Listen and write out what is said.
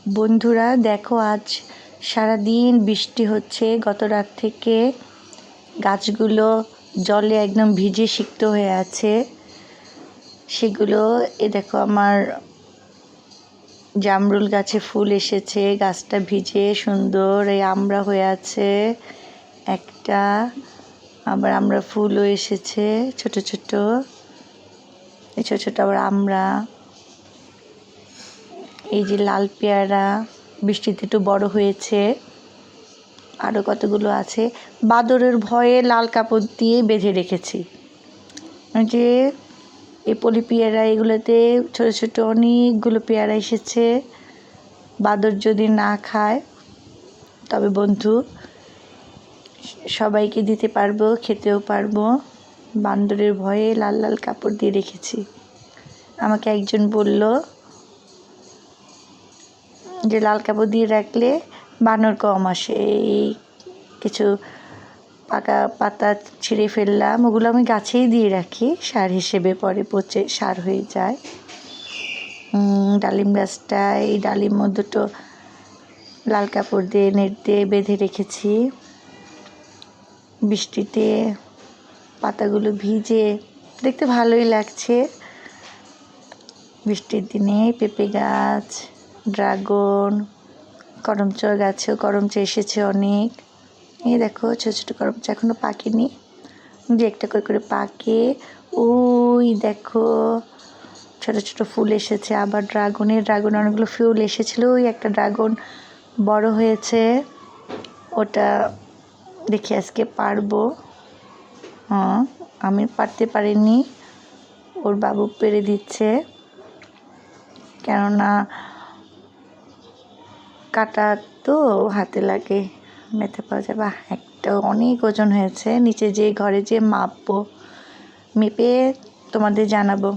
বন্ধুরা দেখো, আজ সারাদিন বৃষ্টি হচ্ছে। গত রাত থেকে গাছগুলো জলে একদম ভিজে সিক্ত হয়ে আছে। সেগুলো দেখো, আমার জামরুল গাছে ফুল এসেছে, গাছটা ভিজে সুন্দর এই আমড়া হয়ে আছে একটা, আবার আমড়া ফুলও এসেছে ছোট ছোট, এই ছোট ছোট আবার আমড়া। এই যে লাল পেয়ারা বৃষ্টিতে একটু বড় হয়েছে, আরও কতগুলো আছে। বাদরের ভয়ে লাল কাপড় দিয়ে বেঁধে রেখেছি। যে এই পলি পেয়ারা, এগুলোতে ছোট ছোট অনেকগুলো পেয়ারা এসেছে। বাদর যদি না খায় তবে বন্ধু সবাইকে দিতে পারবো, খেতেও পারবো। বান্দরের ভয়ে লাল লাল কাপড় দিয়ে রেখেছি। আমাকে একজন বলল যে লাল কাপড় দিয়ে রাখলে বানর কম আসে। এই কিছু পাকা পাতা ছিঁড়ে ফেললাম, ওগুলো আমি গাছেই দিয়ে রাখি, সার হিসেবে পরে পচে সার হয়ে যায়। ডালিম গাছটায়, এই ডালিম দুটো লাল কাপড় দিয়ে নেট দিয়ে বেঁধে রেখেছি। বৃষ্টিতে পাতাগুলো ভিজে দেখতে ভালোই লাগছে। বৃষ্টির দিনে পেঁপে গাছ, ড্রাগন, করমচা গাছেও করমচা এসেছে অনেক। এই দেখো ছোটো ছোটো করমচা এখনও পাকেনি, যে একটা করে করে পাকে। ওই দেখো ছোটো ছোটো ফুল এসেছে। আবার ড্রাগনে অনেকগুলো ফুল এসেছিলো। ওই একটা ড্রাগন বড় হয়েছে, ওটা দেখি আজকে পারবো। আমি পারতে পারিনি, ওর বাবু পেরে দিচ্ছে, কেননা কাটা তো হাতে লাগে, মেথে পাওয়া যাবে। একটা অনেক ওজন হয়েছে, নিচে যে ঘরে যে মাপবো, মেপে তোমাদের জানাবো।